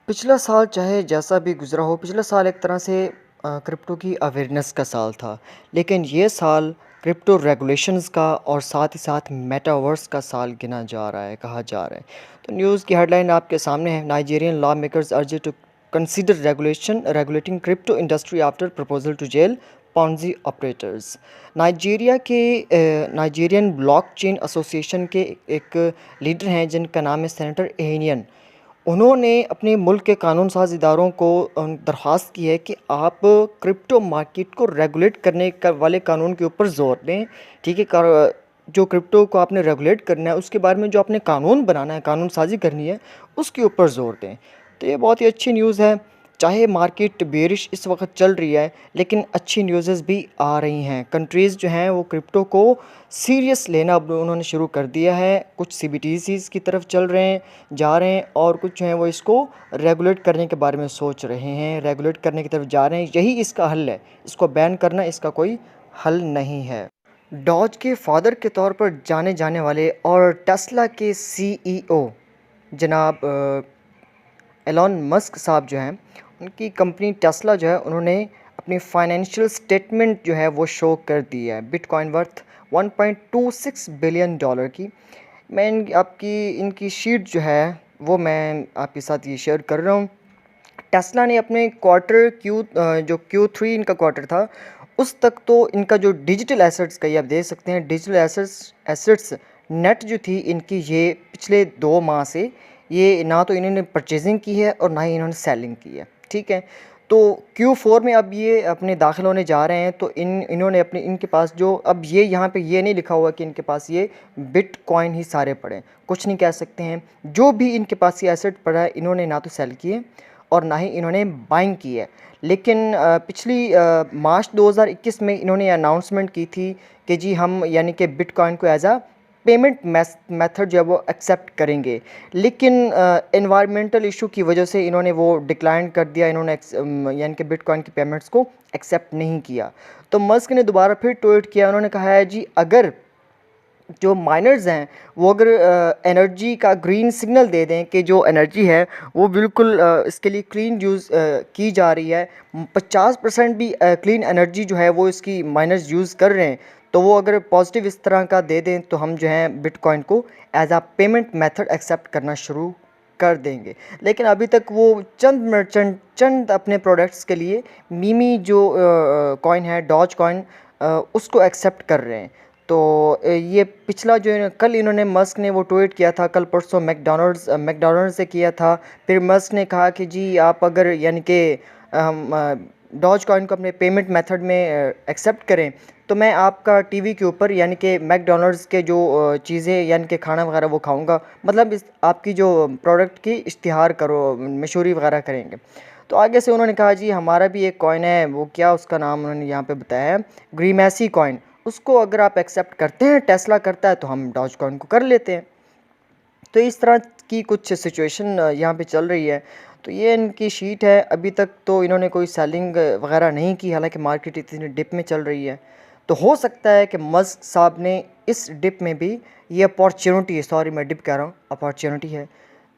पिछला साल चाहे जैसा भी गुज़रा हो, पिछला साल एक तरह से क्रिप्टो की अवेयरनेस का साल था। लेकिन ये साल क्रिप्टो रेगुलेशंस का और साथ ही साथ मेटावर्स का साल गिना जा रहा है, कहा जा रहा है। तो न्यूज़ की हेडलाइन आपके सामने है। Nigerian law makers urge to consider regulating crypto industry after proposal to jail Ponzi operators. Nigerian blockchain association के एक लीडर हैं जिनका नाम है सेनेटर एनियन। उन्होंने अपने मुल्क के कानून साज इदारों को दरख्वास्त की है कि आप क्रिप्टो मार्केट को रेगुलेट करने का वाले कानून के ऊपर ज़ोर दें। ठीक है, जो क्रिप्टो को आपने रेगुलेट करना है उसके बारे में जो आपने कानून बनाना है, कानून साजी करनी है, उसके ऊपर ज़ोर दें। तो ये बहुत ही अच्छी न्यूज़ है। चाहे मार्केट बेरिश इस वक्त चल रही है, लेकिन अच्छी न्यूज़ेस भी आ रही हैं। कंट्रीज़ जो हैं वो क्रिप्टो को सीरियस लेना अब उन्होंने शुरू कर दिया है। कुछ सीबीडीसीज़ की तरफ जा रहे हैं और कुछ जो हैं वो इसको रेगुलेट करने के बारे में सोच रहे हैं, रेगुलेट करने की तरफ जा रहे हैं। यही इसका हल है। इसको बैन करना इसका कोई हल नहीं है। डॉज के फादर के तौर पर जाने जाने वाले और टेस्ला के सीईओ जनाब एलन मस्क साहब जो हैं, उनकी कंपनी टेस्ला जो है, उन्होंने अपनी फाइनेंशियल स्टेटमेंट जो है वो शो कर दी है। बिटकॉइन वर्थ 1.26 बिलियन डॉलर की। आपकी इनकी शीट जो है वो मैं आपके साथ ये शेयर कर रहा हूँ। टेस्ला ने अपने जो Q3 इनका क्वार्टर था, उस तक तो इनका जो डिजिटल एसेट्स का, ये आप देख सकते हैं, डिजिटल एसेट्स नेट जो थी इनकी, ये पिछले 2 माह से ये ना तो इन्होंने परचेजिंग की है और ना ही इन्होंने सेलिंग की है। ठीक है, तो Q4 में अब ये अपने दाखिल होने जा रहे हैं। तो इन्होंने अपने इनके पास जो अब ये यहाँ पे ये नहीं लिखा हुआ कि इनके पास ये बिटकॉइन ही सारे पड़े हैं, कुछ नहीं कह सकते हैं। जो भी इनके पास ये एसेट पड़ा है, इन्होंने ना तो सेल किए और ना ही इन्होंने बाइंग की है। लेकिन पिछली मार्च 2021 में इन्होंने अनाउंसमेंट की थी कि जी हम यानी कि बिटकॉइन को एज अ पेमेंट मेथड जो है वो एक्सेप्ट करेंगे। लेकिन एनवायरमेंटल इशू की वजह से इन्होंने वो डिक्लाइन कर दिया। इन्होंने यानी कि बिटकॉइन की पेमेंट्स को एक्सेप्ट नहीं किया। तो मस्क ने दोबारा फिर ट्वीट किया। उन्होंने कहा है जी अगर जो माइनर्स हैं वो अगर एनर्जी का ग्रीन सिग्नल दे दें कि जो एनर्जी है वो बिल्कुल इसके लिए क्लीन यूज़ की जा रही है, 50% भी क्लीन एनर्जी जो है वो इसकी माइनर्स यूज़ कर रहे हैं, तो वो अगर पॉजिटिव इस तरह का दे दें तो हम जो है बिटकॉइन को एज आ पेमेंट मेथड एक्सेप्ट करना शुरू कर देंगे। लेकिन अभी तक वो चंद मर्चेंट चंद अपने प्रोडक्ट्स के लिए मीमी जो कॉइन है, डॉज कॉइन, उसको एक्सेप्ट कर रहे हैं। तो ये पिछला जो कल इन्होंने मस्क ने वो ट्वीट किया था, कल परसों मैकडॉनल्ड्स से किया था। फिर मस्क ने कहा कि जी आप अगर यानी कि हम डॉज कॉइन को अपने पेमेंट मेथड में एक्सेप्ट करें तो मैं आपका टीवी के ऊपर यानी कि मैकडॉनल्ड्स के जो चीज़ें यानी कि खाना वगैरह वो खाऊंगा, मतलब इस आपकी जो प्रोडक्ट की इश्तिहार करो, मशहूरी वगैरह करेंगे। तो आगे से उन्होंने कहा जी हमारा भी एक कॉइन है, वो क्या उसका नाम उन्होंने यहाँ पे बताया है, ग्रीमेसी कॉइन। उसको अगर आप एक्सेप्ट करते हैं, टेस्ला करता है, तो हम डॉज कॉइन को कर लेते हैं। तो इस तरह की कुछ सिचुएशन यहाँ पे चल रही है। तो ये इनकी शीट है। अभी तक तो इन्होंने कोई सेलिंग वगैरह नहीं की, हालांकि मार्केट इतनी डिप में चल रही है। तो हो सकता है कि मस्क साहब ने इस डिप में भी ये अपॉर्चुनिटी है, सॉरी मैं डिप कह रहा हूँ, अपॉर्चुनिटी है,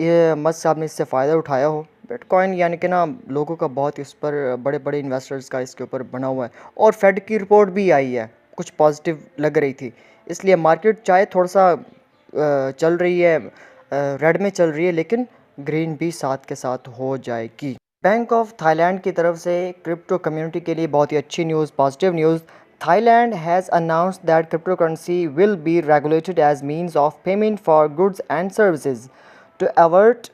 ये मस्क साहब ने इससे फ़ायदा उठाया हो। बिटकॉइन यानी कि ना लोगों का बहुत इस पर बड़े बड़े इन्वेस्टर्स का इसके ऊपर बना हुआ है। और फेड की रिपोर्ट भी आई है, कुछ पॉजिटिव लग रही थी, इसलिए मार्केट चाहे थोड़ा सा चल रही है, रेड में चल रही है, लेकिन ग्रीन भी साथ के साथ हो जाएगी। बैंक ऑफ थाईलैंड की तरफ से क्रिप्टो कम्युनिटी के लिए बहुत ही अच्छी news, positive news. Thailand has announced that crypto currency will be regulated as means of payment for goods and services to avert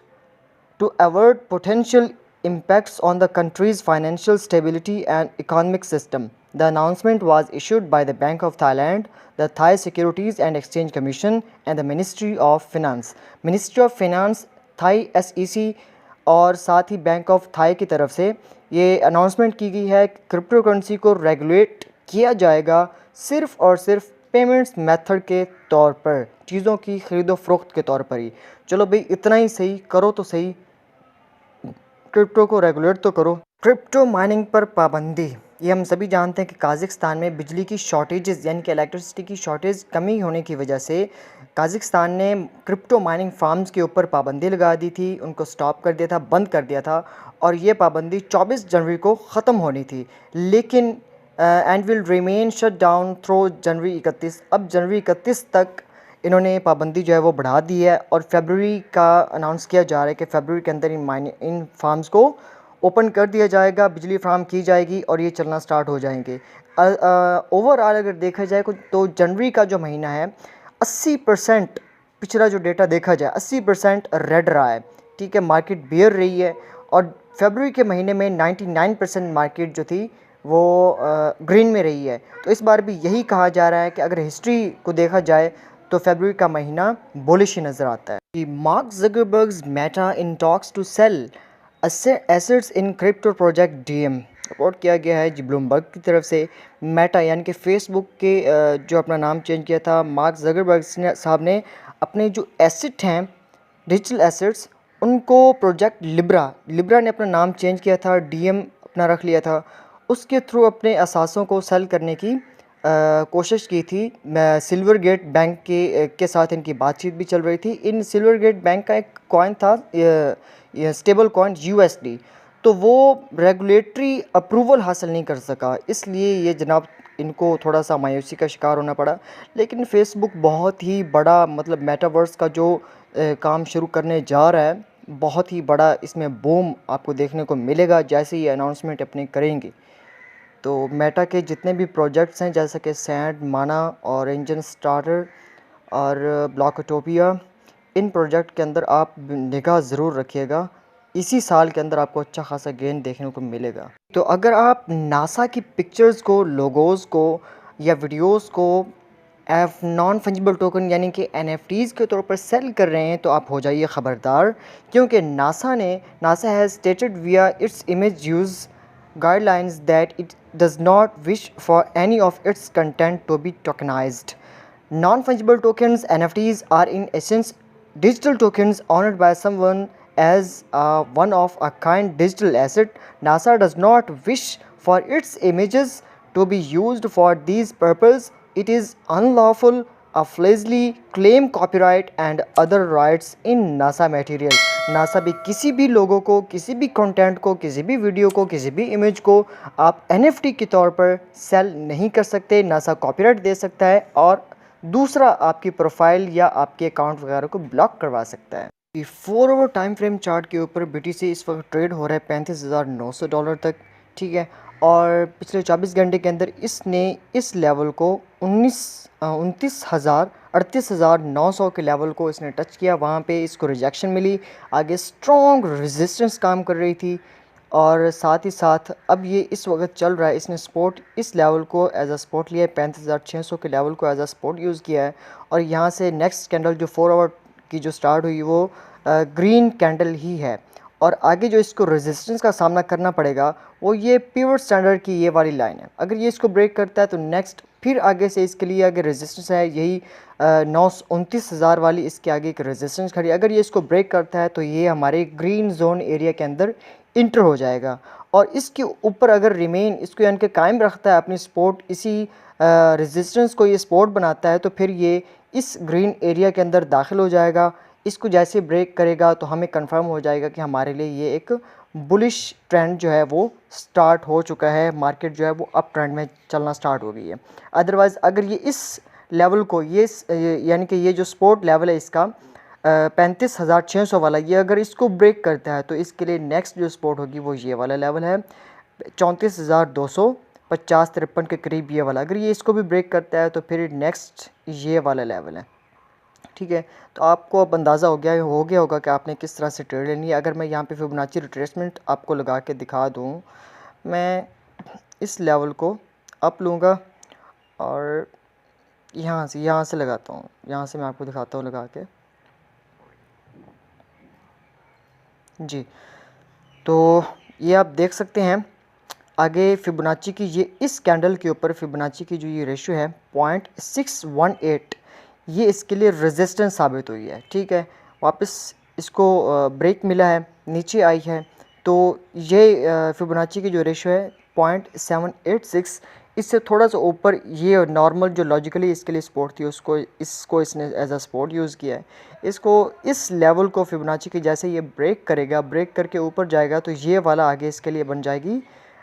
to avert potential impacts on the country's financial stability and economic system. The announcement was issued by the Bank of Thailand, the Thai Securities and Exchange Commission, and the Ministry of Finance. Ministry of Finance, Thai SEC और साथ ही bank of thigh की तरफ से ये announcement की गई है कि क्रिप्टो करेंसी को रेगुलेट किया जाएगा सिर्फ़ और सिर्फ पेमेंट्स मेथड के तौर पर, चीज़ों की ख़रीदो फरोख्त के तौर पर ही। चलो भाई इतना ही सही, करो तो सही, क्रिप्टो को रेगुलेट तो करो। क्रिप्टो माइनिंग पर पाबंदी। ये हम सभी जानते हैं कि काज़ाकिस्तान में बिजली की शॉर्टेजेस यानी कि इलेक्ट्रिसिटी की शॉर्टेज कमी होने की वजह से काज़ाकिस्तान ने क्रिप्टो माइनिंग फार्म्स के ऊपर पाबंदी लगा दी थी, उनको स्टॉप कर दिया था, बंद कर दिया था और ये पाबंदी 24 जनवरी को ख़त्म होनी थी। लेकिन and will remain shut down through January 31। अब जनवरी 31 तक इन्होंने पाबंदी जो है वो बढ़ा दी है और फरवरी का अनाउंस किया जा रहा है कि फरवरी के अंदर इन फार्म्स को ओपन कर दिया जाएगा, बिजली फ्राहम की जाएगी और ये चलना स्टार्ट हो जाएंगे। ओवरऑल अगर देखा जाए तो जनवरी का जो महीना है 80% पिछला जो डेटा देखा जाए 80% रेड रहा है, ठीक है, मार्केट बेयर रही है। और फरवरी के महीने में 99% मार्केट जो थी वो ग्रीन में रही है। तो इस बार भी यही कहा जा रहा है कि अगर हिस्ट्री को देखा जाए तो फरवरी का महीना बुलिश ही नज़र आता है। Mark Zuckerberg's Meta in talks to sell assets in crypto project Diem. Report किया गया है जी ब्लूमबर्ग की तरफ से। मेटा यानी कि फेसबुक के जो अपना नाम चेंज किया था मार्क ज़करबर्ग साहब ने अपने जो एसेट हैं डिजिटल एसेट्स उनको प्रोजेक्ट लिब्रा ने अपना नाम चेंज किया था, डीएम अपना रख लिया था। उसके थ्रू अपने असासों को सेल करने की कोशिश की थी। सिल्वर गेट बैंक के साथ इनकी बातचीत भी चल रही थी। इन सिल्वर गेट बैंक का एक कॉइन था ये स्टेबल कॉइन यूएसडी, तो वो रेगुलेटरी अप्रूवल हासिल नहीं कर सका, इसलिए ये जनाब इनको थोड़ा सा मायूसी का शिकार होना पड़ा। लेकिन फेसबुक बहुत ही बड़ा मतलब मेटावर्स का जो काम शुरू करने जा रहा है, बहुत ही बड़ा इसमें बूम आपको देखने को मिलेगा जैसे ये अनाउंसमेंट अपने करेंगे। तो मेटा के जितने भी प्रोजेक्ट्स हैं जैसे कि सैंड, माना और इंजन स्टार्टर और ब्लॉकटोपिया, इन प्रोजेक्ट के अंदर आप निगाह ज़रूर रखिएगा। इसी साल के अंदर आपको अच्छा खासा गेन देखने को मिलेगा। तो अगर आप नासा की पिक्चर्स को, लोगोज़ को या वीडियोस को नॉन फंजिबल टोकन यानी कि एनएफटीज़ के तौर पर सेल कर रहे हैं तो आप हो जाइए ख़बरदार, क्योंकि नासा हैज़ स्टेटेड विया its image use guidelines that it does not wish for any of its content to be tokenized. Non-fungible tokens (NFTs) are in essence digital tokens owned by someone as a one-of-a-kind digital asset. NASA does not wish for its images to be used for these purposes. It is unlawful to flagrantly claim copyright and other rights in NASA material. NASA भी किसी भी लोगों को, किसी भी content को, किसी भी वीडियो को, किसी भी इमेज को आप एनएफटी के तौर पर सेल नहीं कर सकते। नासा कॉपीराइट दे सकता है और दूसरा आपकी प्रोफाइल या आपके अकाउंट वगैरह को ब्लॉक करवा सकता है। 4 आवर टाइम फ्रेम चार्ट के ऊपर बीटीसी इस वक्त ट्रेड हो रहा है $35,900 तक, ठीक है। और पिछले 24 घंटे के अंदर इसने इस लेवल को 38,900 के लेवल को इसने टच किया, वहाँ पे इसको रिजेक्शन मिली, आगे स्ट्रॉन्ग रेजिस्टेंस काम कर रही थी और साथ ही साथ अब ये इस वक्त चल रहा है। इसने सपोर्ट इस लेवल को एज अ सपोर्ट लिया है, 35,600 के लेवल को एज अ सपोर्ट यूज़ किया है। और यहाँ से नेक्स्ट कैंडल जो 4 आवर की जो स्टार्ट हुई वो ग्रीन कैंडल ही है और आगे जो इसको रेजिस्टेंस का सामना करना पड़ेगा वो ये पिवट स्टैंडर्ड की ये वाली लाइन है। अगर ये इसको ब्रेक करता है तो नेक्स्ट फिर आगे से इसके लिए आगे रेजिस्टेंस है यही 29,000 वाली, इसके आगे एक रेजिस्टेंस खड़ी। अगर ये इसको ब्रेक करता है तो ये हमारे ग्रीन जोन एरिया के अंदर इंटर हो जाएगा और इसके ऊपर अगर रिमेन इसको यानी कि कायम रखता है अपनी सपोर्ट, इसी रेजिस्टेंस को ये सपोर्ट बनाता है तो फिर ये इस ग्रीन एरिया के अंदर दाखिल हो जाएगा। इसको जैसे ब्रेक करेगा तो हमें कंफर्म हो जाएगा कि हमारे लिए ये एक बुलिश ट्रेंड जो है वो स्टार्ट हो चुका है, मार्केट जो है वो अप ट्रेंड में चलना स्टार्ट हो गई है। अदरवाइज़ अगर ये इस लेवल को ये यानी कि ये जो सपोर्ट लेवल है इसका 35,600 वाला, ये अगर इसको ब्रेक करता है तो इसके लिए नेक्स्ट जो सपोर्ट होगी वो ये वाला लेवल है 34,250-53 के करीब ये वाला। अगर ये इसको भी ब्रेक करता है तो फिर नेक्स्ट ये वाला लेवल है, ठीक है। तो आपको अब अंदाज़ा हो गया होगा कि आपने किस तरह से ट्रेड लेनी है। अगर मैं यहाँ पे फिबोनाची रिट्रेसमेंट आपको लगा के दिखा दूँ, मैं इस लेवल को अप लूँगा और यहाँ से लगाता हूँ, यहाँ से मैं आपको दिखाता हूँ लगा के जी। तो ये आप देख सकते हैं आगे फिबोनाची की ये इस कैंडल के ऊपर फिबोनाची की जो ये रेशियो है 0.618, ये इसके लिए रेजिस्टेंस साबित हुई है, ठीक है। वापस इसको ब्रेक मिला है, नीचे आई है, तो ये फिबोनाची की जो रेशियो है 0.786, इससे थोड़ा सा ऊपर ये नॉर्मल जो लॉजिकली इसके लिए सपोर्ट थी इसको इसने एज अ सपोर्ट यूज़ किया है। इसको इस लेवल को फिबोनाची की जैसे ये ब्रेक करेगा, ब्रेक करके ऊपर जाएगा तो ये वाला आगे इसके लिए बन जाएगी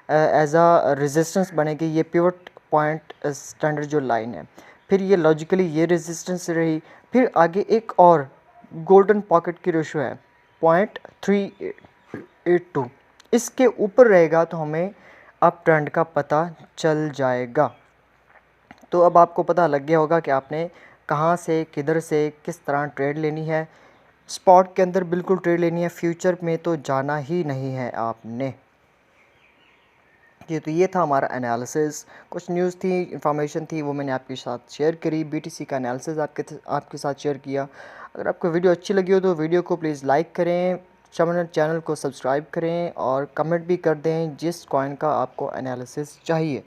एज अ रेजिस्टेंस बनेगी, ये पिवट पॉइंट स्टैंडर्ड जो लाइन है। फिर ये लॉजिकली ये रेजिस्टेंस रही। फिर आगे एक और गोल्डन पॉकेट की रेशो है 0.382, इसके ऊपर रहेगा तो हमें अप ट्रेंड का पता चल जाएगा। तो अब आपको पता लग गया होगा कि आपने कहाँ से किधर से किस तरह ट्रेड लेनी है। स्पॉट के अंदर बिल्कुल ट्रेड लेनी है, फ्यूचर में तो जाना ही नहीं है आपने। जी, तो ये था हमारा एनालिसिस। कुछ न्यूज़ थी, इन्फॉर्मेशन थी, वो मैंने आपके साथ शेयर करी। बीटीसी का एनालिसिस आपके साथ शेयर किया। अगर आपको वीडियो अच्छी लगी हो तो वीडियो को प्लीज़ लाइक करें, चैनल को सब्सक्राइब करें और कमेंट भी कर दें जिस कॉइन का आपको एनालिसिस चाहिए।